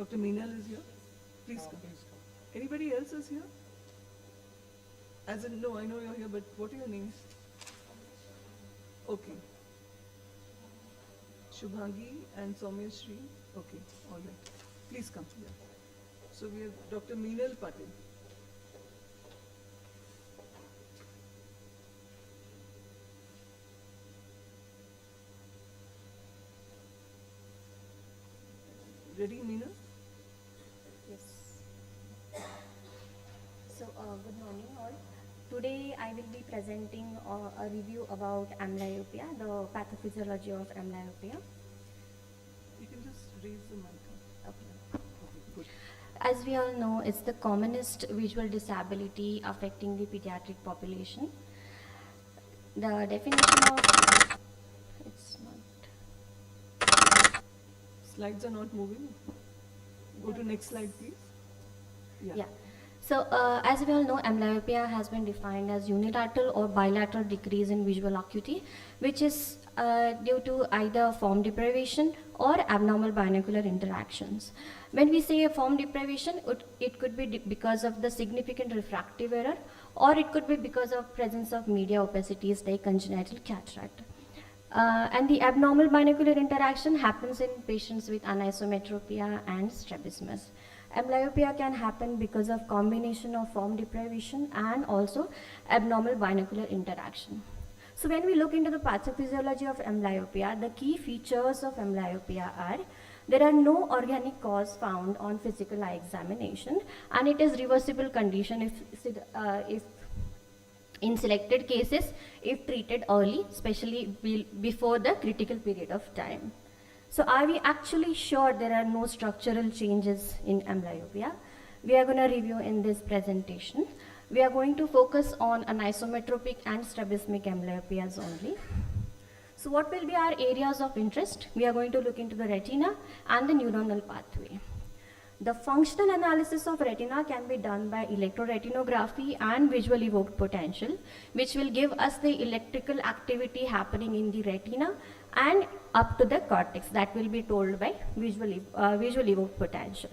Dr. Meenal is here. Please come. Anybody else is here? As in, no, I know you're here, but what are your names? Okay. Shubhangi and Soumya Shri. Okay, all right. Please come. Yeah. So we have Dr. Meenal Patil. Ready, Meenal? Yes. So, good morning all. Today I will be presenting a review about amblyopia, the pathophysiology of amblyopia. You can just raise the mic. Okay. Okay, good. As we all know, it's the commonest visual disability affecting the pediatric population. The definition of it's not. Slides are not moving. Go to next slide, please. Yeah. So, as we all know, amblyopia has been defined as unilateral or bilateral decrease in visual acuity, which is due to either form deprivation or abnormal binocular interactions. When we say a form deprivation, it could be because of the significant refractive error, or it could be because of presence of media opacities like congenital cataract. And the abnormal binocular interaction happens in patients with anisometropia and strabismus. Amblyopia can happen because of combination of form deprivation and also abnormal binocular interaction. So when we look into the pathophysiology of amblyopia, the key features of amblyopia are there are no organic cause found on physical eye examination, and it is reversible condition if in selected cases if treated early, especially before the critical period of time. So are we actually sure there are no structural changes in amblyopia? We are going to review in this presentation. We are going to focus on anisometropic and strabismic amblyopias only. So what will be our areas of interest? We are going to look into the retina and the neuronal pathway. The functional analysis of retina can be done by electroretinography and visual evoked potential, which will give us the electrical activity happening in the retina and up to the cortex, that will be told by visual evoked potential.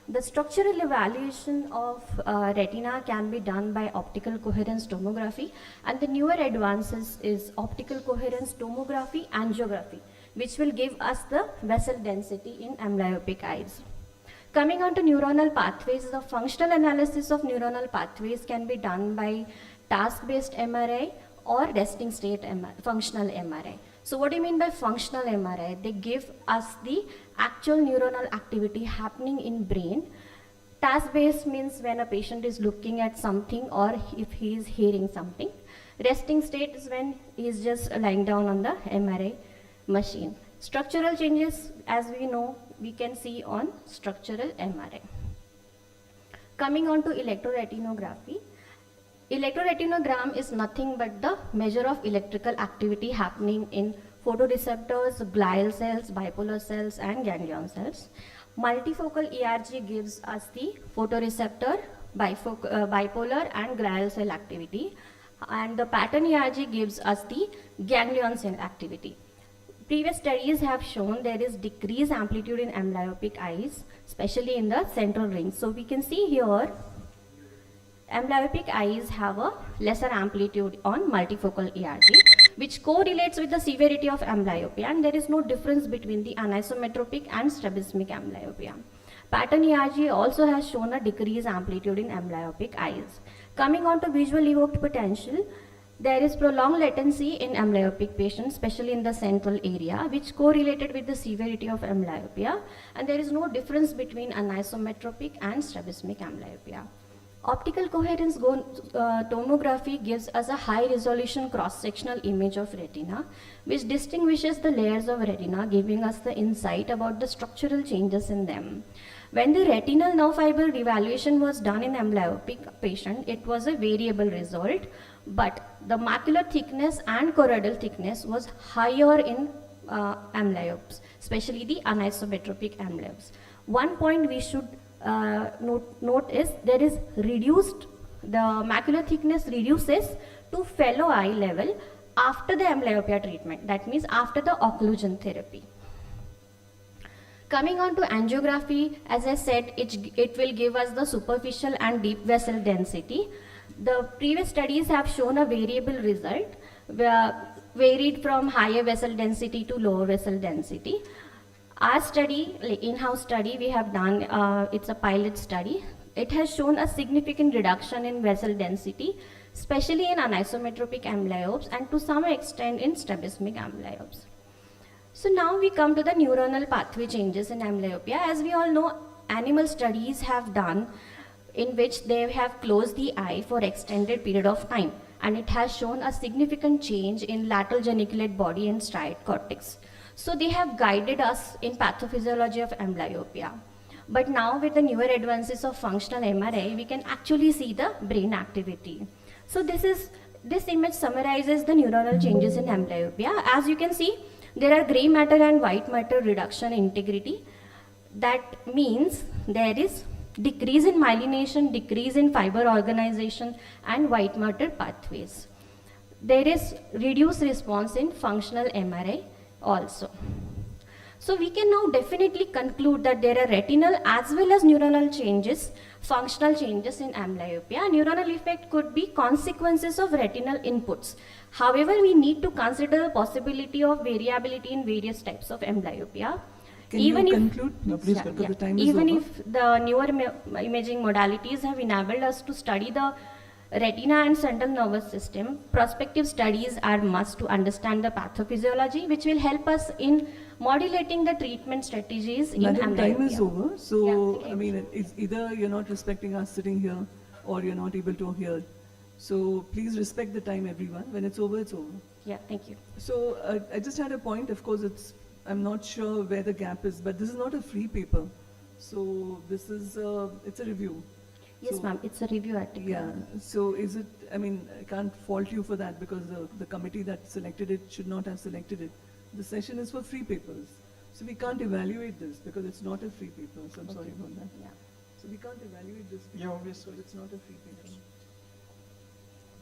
The structural evaluation of retina can be done by optical coherence tomography, and the newer advances is optical coherence tomography angiography, which will give us the vessel density in amblyopic eyes. Coming on to neuronal pathways, the functional analysis of neuronal pathways can be done by task-based MRI or resting state functional MRI. So what do you mean by functional MRI? They give us the actual neuronal activity happening in brain. Task-based means when a patient is looking at something or if he is hearing something. Resting state is when he is just lying down on the MRI machine. Structural changes, as we know, we can see on structural MRI. Coming on to electroretinography. Electroretinogram is nothing but the measure of electrical activity happening in photoreceptors, glial cells, bipolar cells, and ganglion cells. Multifocal ERG gives us the photoreceptor, bipolar, and glial cell activity, and the pattern ERG gives us the ganglion cell activity. Previous studies have shown there is decreased amplitude in amblyopic eyes, especially in the central ring. So we can see here, amblyopic eyes have a lesser amplitude on multifocal ERG, which correlates with the severity of amblyopia, and there is no difference between the anisometropic and strabismic amblyopia. Pattern ERG also has shown a decreased amplitude in amblyopic eyes. Coming on to visual evoked potential, there is prolonged latency in amblyopic patients, especially in the central area, which correlated with the severity of amblyopia, and there is no difference between anisometropic and strabismic amblyopia. Optical coherence tomography gives us a high resolution cross-sectional image of retina, which distinguishes the layers of retina, giving us the insight about the structural changes in them. When the retinal nerve fiber evaluation was done in amblyopic patient, it was a variable result, but the macular thickness and choroidal thickness was higher in amblyopes, especially the anisometropic amblyopes. One point we should note is there is reduced, the macular thickness reduces to fellow eye level after the amblyopia treatment, that means after the occlusion therapy. Coming on to angiography, as I said, it will give us the superficial and deep vessel density. The previous studies have shown a variable result, varied from higher vessel density to lower vessel density. Our study, like in-house study we have done, it's a pilot study. It has shown a significant reduction in vessel density, especially in anisometropic amblyopes and to some extent in strabismic amblyopes. So now we come to the neuronal pathway changes in amblyopia. As we all know, animal studies have done in which they have closed the eye for extended period of time, and it has shown a significant change in lateral geniculate body and striate cortex. So they have guided us in pathophysiology of amblyopia. But now with the newer advances of functional MRI, we can actually see the brain activity. So this image summarizes the neuronal changes in amblyopia. As you can see, there are gray matter and white matter reduction integrity. That means there is decrease in myelination, decrease in fiber organization and white matter pathways. There is reduced response in functional MRI also. So we can now definitely conclude that there are retinal as well as neuronal changes, functional changes in amblyopia. Neuronal effect could be consequences of retinal inputs. However, we need to consider the possibility of variability in various types of amblyopia. Can you conclude? No, please, because the time is Even over. if the newer imaging modalities have enabled us to study the retina and central nervous system, prospective studies are must to understand the pathophysiology, which will help us in modulating the treatment strategies in Madam, time amblyopia. is over. So, Yeah, I mean, it's either you're not respecting us sitting here or you're not able to hear. So, please respect the time, everyone. When it's over, it's over. Yeah, thank you. So, I just had a point. Of course, I'm not sure where the gap is, but this is not a free paper. So, this is, it's a review. Yes, So- ma'am, it's a review article. Yeah, so is it, I mean, I can't fault you for that because the committee that selected it should not have selected it. The session is for free papers. So we can't evaluate this because it's not a free paper, so I'm sorry about that. Yeah. So we can't evaluate this Yeah, paper obviously. because it's not a free paper.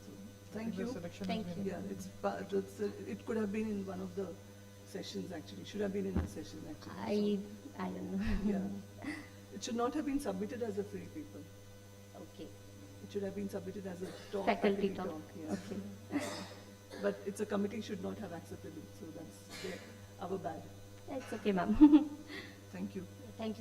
So, thank you. Thank you. Yeah, it could have been in one of the sessions actually, should have been in a session actually. I don't know. Yeah. It should not have been submitted as a free paper. Okay. It should have been submitted as a talk. Faculty talk. Yeah. Okay. But it's a committee should not have accepted it, so that's our bad. It's okay, ma'am. Thank you. Thank you.